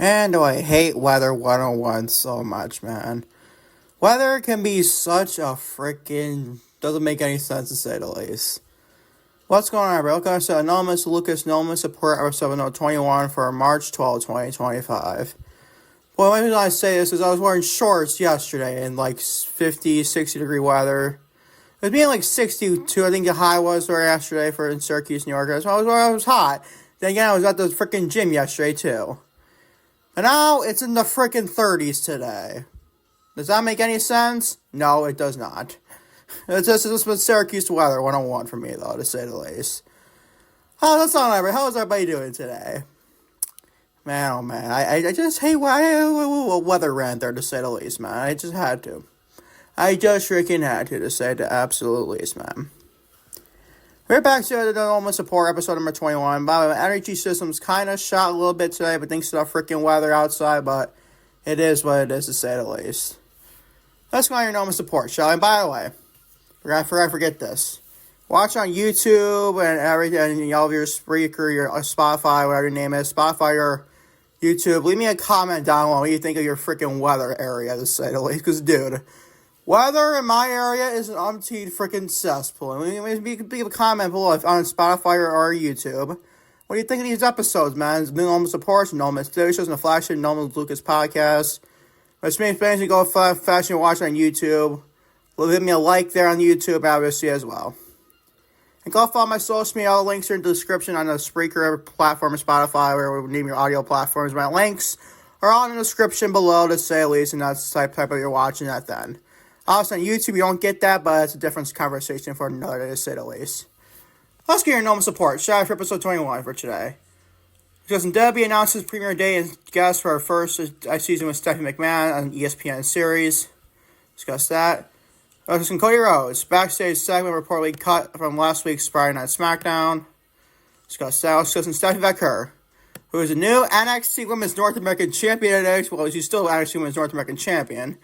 Man, do I hate Weather 101 so much, man. Weather can be such a freaking... doesn't make any sense to say the least. What's going on, bro? Welcome to Anonymous Lucas Nomus Support episode 21 for March 12, 2025. Well, the reason I say this is I was wearing shorts yesterday in like 50, 60 degree weather. It was being like 62, I think the high was for yesterday for in Syracuse, New York. So I was hot. Then again, I was at the freaking gym yesterday too. And now it's in the freaking 30s today. Does that make any sense? No, it does not. This was Syracuse weather 101 for me, though, to say the least. Oh, that's all right. How is everybody doing today? Man, oh man, I just hate weather rant there, to say the least, man. I just had to. I just freaking had to say the absolute least, man. We're back to the normal support, episode number 21. By the way, energy system's kind of shot a little bit today, but thanks to the freaking weather outside, but it is what it is, to say the least. Let's go on your normal support, shall we? And by the way, I forget this. Watch on YouTube and everything, and all of your Spreaker, your Spotify, whatever your name is, Spotify or YouTube. Leave me a comment down below what you think of your freaking weather area, to say the least, because, dude, weather in my area is an umpteen freaking cesspool. Leave a comment below on Spotify or YouTube. What do you think of these episodes, man? It's been Normal Supports, Normal Stations, and the flagship Normal Lucas podcast. Which means you go fast and watch on YouTube. Leave me a like there on YouTube, obviously, as well. And go follow my social media. All the links are in the description on the Spreaker platform or Spotify, or name your audio platforms. My links are all in the description below, to say the least, and that's the type of you're watching that then. Also, on YouTube, you don't get that, but it's a different conversation for another day, to say the least. Let's get your normal support. Shout out for episode 21 for today. Because WWE announces premiere date and guest for our first season with Stephanie McMahon on ESPN series. Discuss that. Discussing Cody Rhodes. Backstage segment reportedly cut from last week's Friday Night Smackdown. Discuss that. Discussing Stephanie Vaquer, who is a new NXT Women's North American Champion at NXT. Well, she's still NXT Women's North American Champion.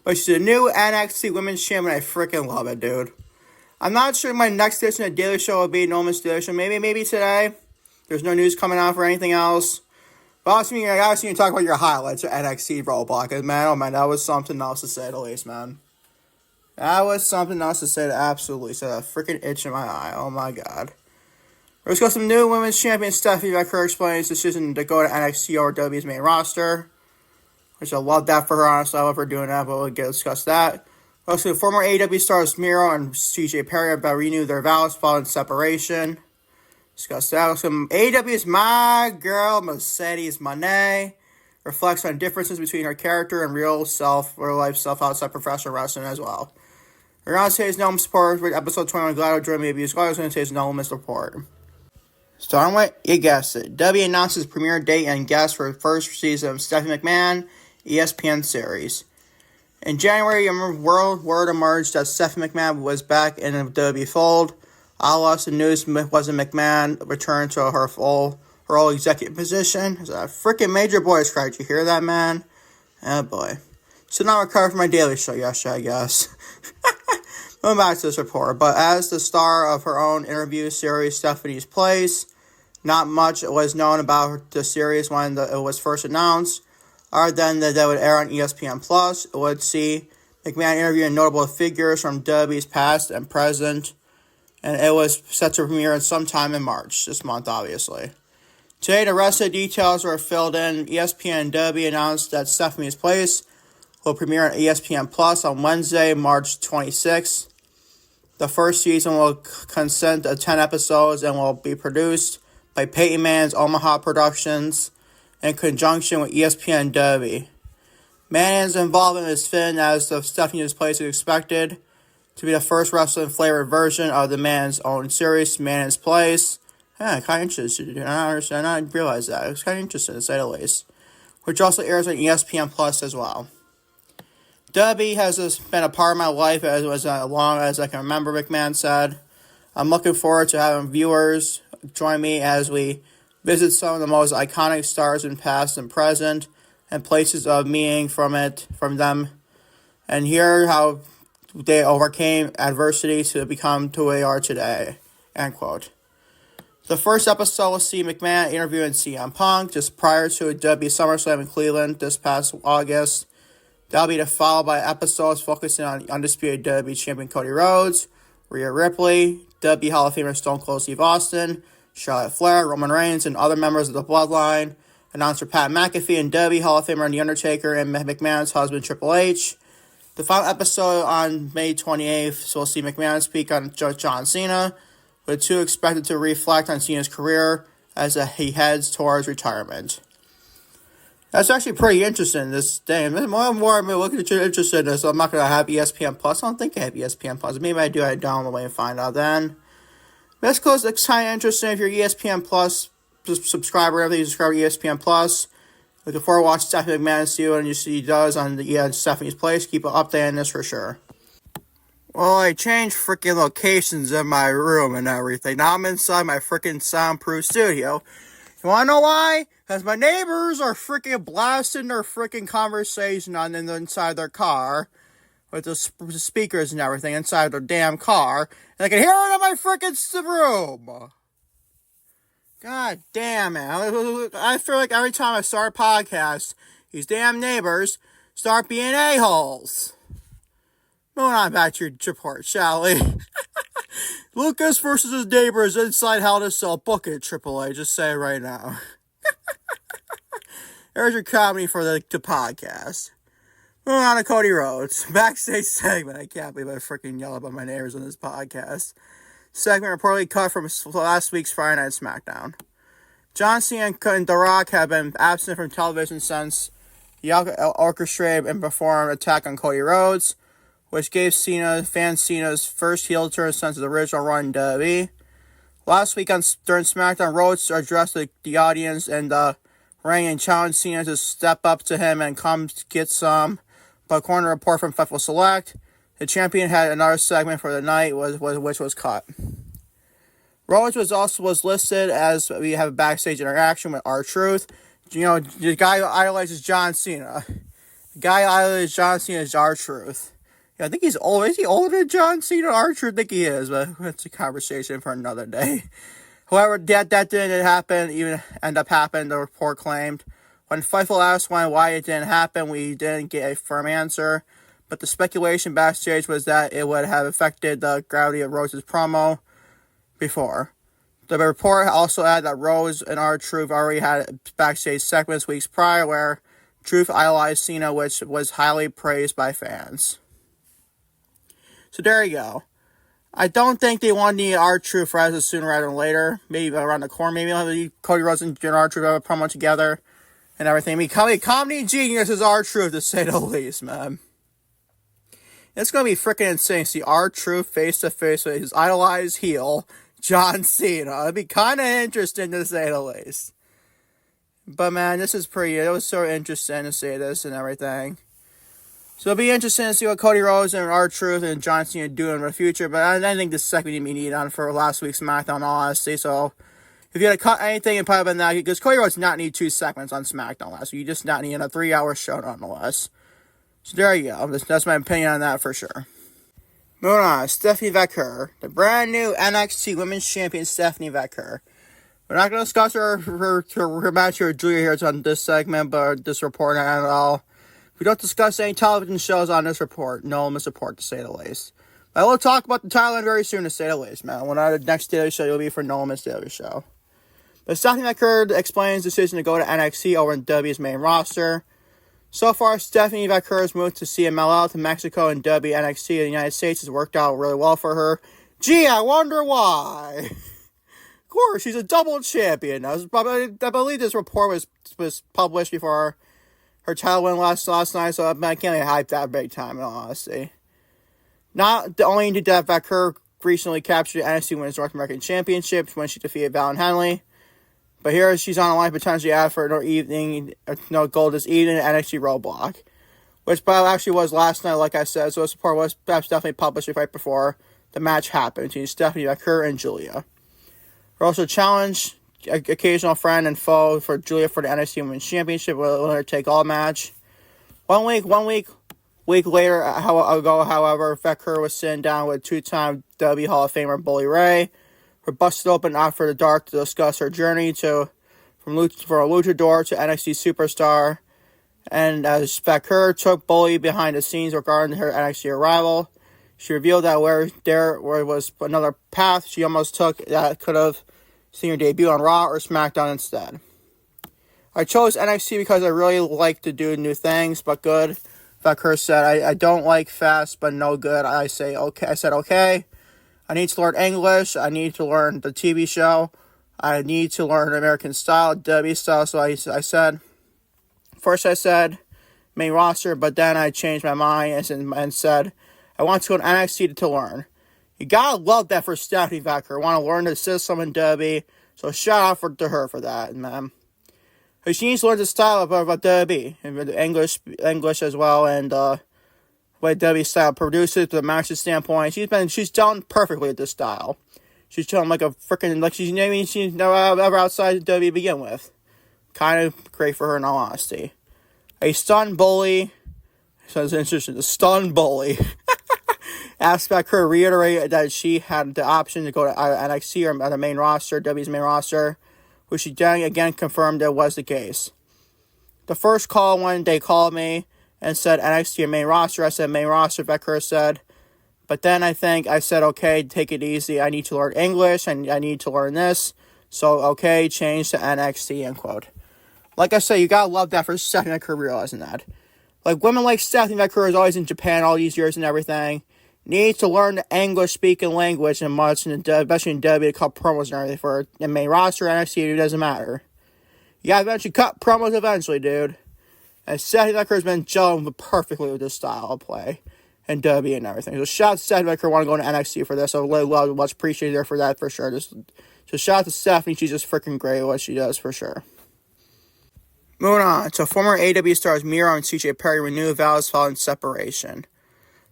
But she's a new NXT Women's Champion. I freaking love it, dude. I'm not sure my next edition of Daily Show will be Norman's Daily Show. Maybe today. There's no news coming out for anything else. But I gotta see you talk about your highlights of NXT roadblock. Man, oh man, that was something else to say the least, man. That was something else to say to absolutely. So that freaking itch in my eye. Oh my god. Let's go some new women's champion Stephanie Vaquer explains decision to go to NXT or WWE's main roster. Which I love that for her, honestly. I love her doing that, but we'll discuss that. Also, former AEW stars Miro and CJ Perry have renewed their vows following separation. Discuss that. Some AEW's My Girl, Mercedes Mone, reflects on differences between her character and real life self outside professional wrestling as well. We're going to say his Normal Support for episode 21. Glad to join me. He's going to say his Normal Report. Starting with, you guessed it. W announces premiere date and guest for the first season of Stephanie McMahon ESPN series. In January, word emerged that Stephanie McMahon was back in the WWE fold. All us in news wasn't McMahon returned to her old executive position. It's a freaking major voice cry. Did you hear that, man? Oh boy. So now recover from my daily show yesterday, I guess. Going back to this report, but as the star of her own interview series, Stephanie's Place, not much was known about the series when it was first announced, other than that it would air on ESPN Plus. It would see McMahon interviewing notable figures from WWE's past and present, and it was set to premiere sometime in March, this month, obviously. Today, the rest of the details were filled in. ESPN and WWE announced that Stephanie's Place will premiere on ESPN Plus on Wednesday, March 26th. The first season will consist of 10 episodes and will be produced by Peyton Mann's Omaha Productions in conjunction with ESPN and WWE. Mann's involvement is thin as the Stephanie's Place is expected to be the first wrestling-flavored version of the Mann's own series, Mann's Place. Yeah, kind of interesting. I didn't realize that. It was kind of interesting, to say the least. Which also airs on ESPN Plus as well. WWE has been a part of my life as long as I can remember, McMahon said. I'm looking forward to having viewers join me as we visit some of the most iconic stars in past and present, and places of meaning from them, and hear how they overcame adversity to become who they are today. End quote. The first episode will see McMahon interviewing CM Punk just prior to a WWE SummerSlam in Cleveland this past August. That'll be followed by episodes focusing on undisputed WWE Champion Cody Rhodes, Rhea Ripley, WWE Hall of Famer Stone Cold Steve Austin, Charlotte Flair, Roman Reigns, and other members of the Bloodline. Announcer Pat McAfee and WWE Hall of Famer The Undertaker and McMahon's husband Triple H. The final episode on May 28th, so we'll see McMahon speak on John Cena, with the two expected to reflect on Cena's career as he heads towards retirement. That's actually pretty interesting, this day. More and more I'm looking at you interested in this. I'm not going to have ESPN Plus. I don't think I have ESPN Plus. Maybe I do. I don't know and find out then. This close looks kind of interesting. If you're ESPN Plus subscriber, everything, subscribe to ESPN Plus. Looking forward to watching Stephanie McMahon see what he does on Stephanie's Place. Keep an update on this for sure. Well, I changed freaking locations in my room and everything. Now I'm inside my freaking soundproof studio. You wanna know why? Because my neighbors are freaking blasting their freaking conversation on inside their car with the speakers and everything inside their damn car. And I can hear it in my freaking room. God damn it. I feel like every time I start a podcast, these damn neighbors start being a-holes. Moving on back to your report, shall we? Lucas versus his neighbors inside Hell in a Cell. Book it, Triple H. Just say it right now. There's your comedy for the podcast. Moving on to Cody Rhodes. Backstage segment. I can't believe I freaking yell about my neighbors on this podcast. Segment reportedly cut from last week's Friday Night Smackdown. John Cena and The Rock have been absent from television since he orchestrated and performed an attack on Cody Rhodes, which gave Cena's first heel turn since his original run in WWE. Last week during SmackDown, Rhodes addressed the audience in the ring and challenged Cena to step up to him and come get some. But according to a report from Fightful Select, the champion had another segment for the night, which was cut. Rhodes was listed as we have a backstage interaction with R-Truth. You know, the guy who idolizes John Cena. The guy who idolizes John Cena is R-Truth. Yeah, I think he's old. Is he older than John Cena? R-Truth, I think he is, but that's a conversation for another day. However, that didn't happen, even end up happening, the report claimed. When Fightful asked why it didn't happen, we didn't get a firm answer. But the speculation backstage was that it would have affected the gravity of Rhodes' promo before. The report also added that Rhodes and R-Truth already had backstage segments weeks prior where Truth idolized Cena, which was highly praised by fans. So there you go. I don't think they want to need R-Truth sooner rather than later. Maybe around the corner. Maybe Cody Rhodes and R-Truth have a promo together and everything. I mean, comedy genius is R-Truth, to say the least, man. It's going to be freaking insane to see R-Truth face-to-face with his idolized heel, John Cena. It'd be kind of interesting, to say the least. But, man, it was so interesting to see this and everything. So it'll be interesting to see what Cody Rhodes and R-Truth and John Cena do in the future. But I think this segment didn't need on for last week's SmackDown, in all honesty. So if you had to cut anything, it probably been that. Because Cody Rhodes did not need 2 segments on SmackDown last week. You just not need a 3-hour show nonetheless. So there you go. That's my opinion on that for sure. Moving on, Stephanie Vaquer, the brand new NXT Women's Champion Stephanie Vaquer. We're not going to discuss her match with Julia here on this segment, but this report at all. We don't discuss any television shows on this report. No misreport, to say the least. I will talk about the Thailand very soon, to say the least, man. When our next daily show will be for No Miss Daily Show. But Stephanie Vaquer explains the decision to go to NXT over in WWE's main roster. So far, Stephanie Vaquer's move to CMLL to Mexico and NXT in the United States has worked out really well for her. Gee, I wonder why. Of course, she's a double champion. I believe this report was published before her title win last night, so I can't really hype that big time, in all honesty. Not only did Vaquer recently capture the NXT Women's North American Championship when she defeated Val and Henley, but here she's on a line potentially out for goal this evening at NXT Roadblock, which actually was last night, like I said, so this report was definitely published right before the match happened between Stephanie Vaquer and Julia. Her also challenged occasional friend and foe for Julia for the NXT Women's Championship with a winner-take-all match. One week later, however, Vaquer was sitting down with 2-time WWE Hall of Famer Bully Ray were busted open after the dark to discuss her journey from a luchador to NXT superstar. And as Vaquer took Bully behind the scenes regarding her NXT arrival, she revealed that where was another path she almost took that could have seen her debut on Raw or SmackDown instead. I chose NXT because I really like to do new things, but good. Vaquer said, I don't like fast, but no good. I said, okay. I need to learn English. I need to learn the TV show. I need to learn American style, WWE style. So I said, first I said main roster, but then I changed my mind and said, I want to go to NXT to learn. You gotta love that for Stephanie Vaquer. Want to learn the system in WWE. So shout out to her for that, man. She needs to learn the style of WWE and English as well, and way WWE style produces to the matches standpoint. She's done perfectly with this style. She's done like a freaking she's never ever outside WWE to begin with. Kind of great for her in all honesty. A stun bully. Sounds interesting. The stun bully. Asked Vaquer reiterate that she had the option to go to NXT or the main roster, WWE's main roster, which she then again confirmed that was the case. The first call when they called me and said NXT or main roster, I said main roster, Vaquer said. But then I said, okay, take it easy. I need to learn English and I need to learn this. So, okay, change to NXT, end quote. Like I said, you gotta love that for Stephanie Vaquer realizing that. Like, women like Stephanie Vaquer is always in Japan all these years and everything. Need to learn the English-speaking language and much, especially in WWE, to cut promos and everything for the main roster, NXT, it doesn't matter. You gotta eventually cut promos eventually, dude. And Stephanie Vaquer has been gelling perfectly with this style of play and WWE and everything. So shout out to Stephanie Vaquer, want to go to NXT for this. I really love, much appreciated her for that for sure. So shout out to Stephanie, she's just freaking great at what she does for sure. Moving on, so former AEW stars Miro and CJ Perry renew vows following separation.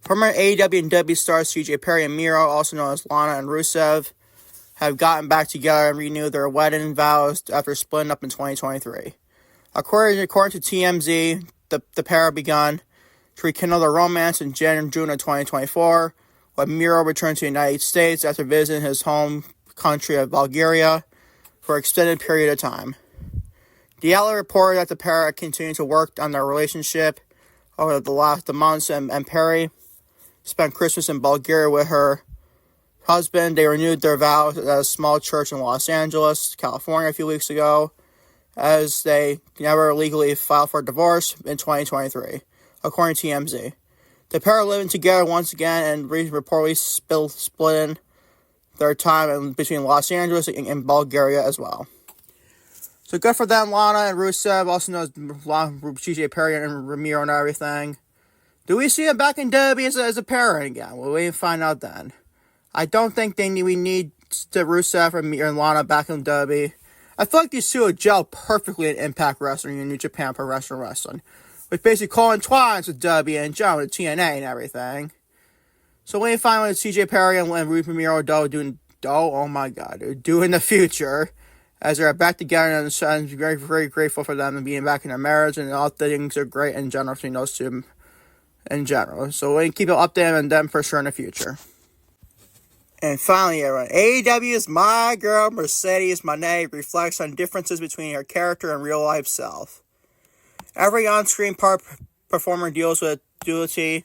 Former AEW and WWE stars CJ Perry and Miro, also known as Lana and Rusev, have gotten back together and renewed their wedding vows after splitting up in 2023. According to TMZ, the pair have begun to rekindle their romance in June of 2024, when Miro returned to the United States after visiting his home country of Bulgaria for an extended period of time. The outlet reported that the pair had continued to work on their relationship over the months, and Perry spent Christmas in Bulgaria with her husband. They renewed their vows at a small church in Los Angeles, California a few weeks ago, as they never legally filed for divorce in 2023, according to TMZ. The pair are living together once again and reportedly splitting their time between Los Angeles and Bulgaria as well. So good for them, Lana and Rusev, also known as CJ Perry and Ramiro and everything. Do we see them back in WWE as a pair again? We'll wait and find out then. I don't think we need the Rusev and Lana back in WWE. I feel like these two would gel perfectly in Impact Wrestling and New Japan Pro Wrestling. Which basically coincides with WWE and John with TNA and everything. So wait and find out what CJ Perry and Ramiro do in the future. As they're back together, and I'm very, very grateful for them and being back in their marriage, and all things are great in general between those two in general. So we can keep it updated on them for sure in the future. And finally, everyone, AEW's My Girl Mercedes Mone reflects on differences between her character and real-life self. Every on-screen performer deals with duality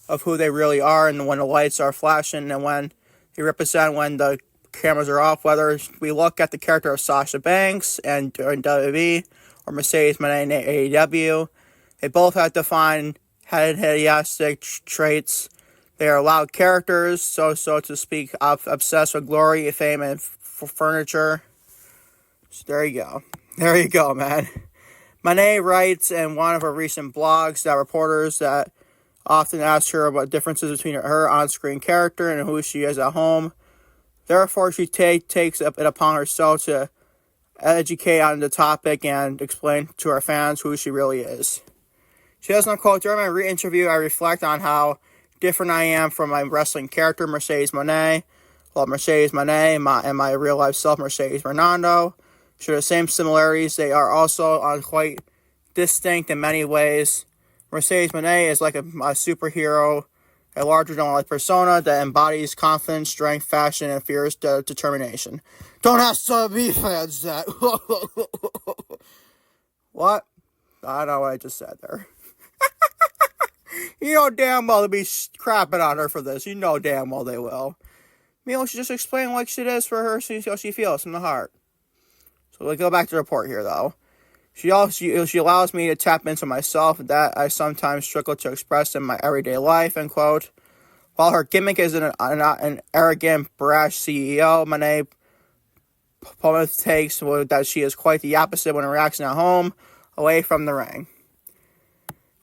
of who they really are, and when the lights are flashing and when they represent when the cameras are off, whether we look at the character of Sasha Banks and WWE or Mercedes Mone in AEW, they both have defined hedonistic traits. They are loud characters, so to speak, obsessed with glory, fame, and furniture. So there you go, man. Mone writes in one of her recent blogs that reporters that often ask her about differences between her on-screen character and who she is at home. Therefore, she takes it upon herself to educate on the topic and explain to her fans who she really is. She does not quote, during my re-interview, I reflect on how different I am from my wrestling character, Mercedes Mone. While Mercedes Mone and my real-life self, Mercedes Fernando, share the same similarities. They are also quite distinct in many ways. Mercedes Mone is like a superhero A larger-than-life persona that embodies confidence, strength, fashion, and fierce determination. Don't ask WWE fans that. What? I don't know what I just said there. You know damn well they'll be crapping on her for this. You know damn well they will. Mio should just explain like shit is for her, see how she feels from the heart. So we'll go back to the report here, though. She allows me to tap into myself that I sometimes struggle to express in my everyday life, end quote. While her gimmick is an arrogant, brash CEO, Mone takes that she is quite the opposite when reacting at home, away from the ring.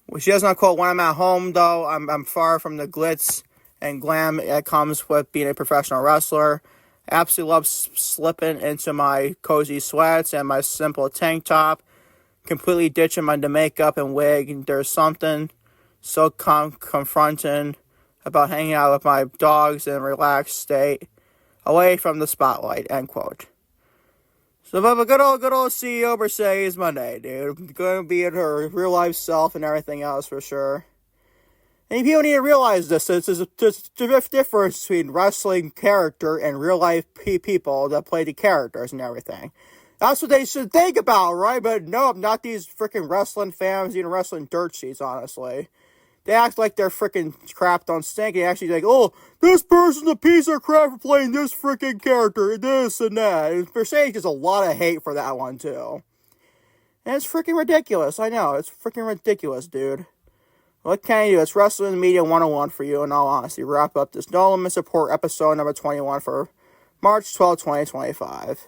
Well, she does not quote, when I'm at home, though, I'm far from the glitz and glam that comes with being a professional wrestler. I absolutely love slipping into my cozy sweats and my simple tank top, completely ditching my makeup and wig. And there's something so confronting about hanging out with my dogs in a relaxed state, away from the spotlight, end quote. So, but good old CEO Mercedes Monday, dude. Going to be in her real life self and everything else for sure. And people need to realize this. There's a difference between wrestling character and real life people that play the characters and everything. That's what they should think about, right? But no, not these freaking wrestling fans, wrestling dirt sheets, honestly. They act like their freaking crap don't stink. They actually like, oh, this person's a piece of crap for playing this freaking character, this and that. And Mercedes gets a lot of hate for that one, too. And it's freaking ridiculous. I know, it's freaking ridiculous, dude. What can you do? It's Wrestling Media 101 for you, in all honesty. Wrap up this No Limit Support episode number 21 for March 12, 2025.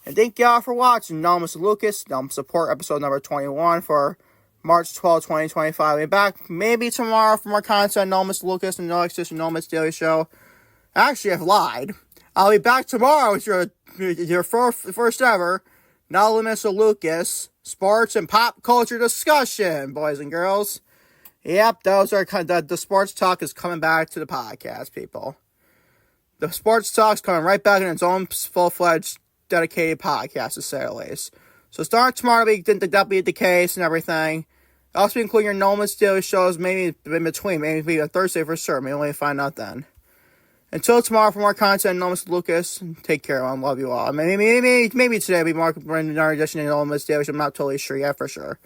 And thank y'all for watching No Limit Lucas, No Limit Support episode number 21 for March 12, 2025. I'll be back maybe tomorrow for more content. No Limit Lucas and No Exist No Limit Daily Show. Actually, I've lied. I'll be back tomorrow with your first ever No Limit Lucas sports and pop culture discussion, boys and girls. Yep, those are the sports talk is coming back to the podcast, people. The sports talk's coming right back in its own full-fledged, dedicated podcast, to say the least. So start tomorrow to be the case and everything. Also include your normal daily shows, maybe in between, maybe on Thursday for sure. Maybe we'll find out then. Until tomorrow for more content, No Limit Lucas. Take care, I love you all. Maybe today will be more another edition of No Limit Daily Show. I'm not totally sure yet, for sure.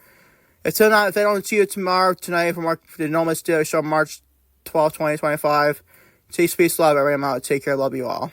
If I don't see you tonight for the No Limit Daily Show, March 12, 2025, peace, love, everyone. I'm out. Take care, love you all.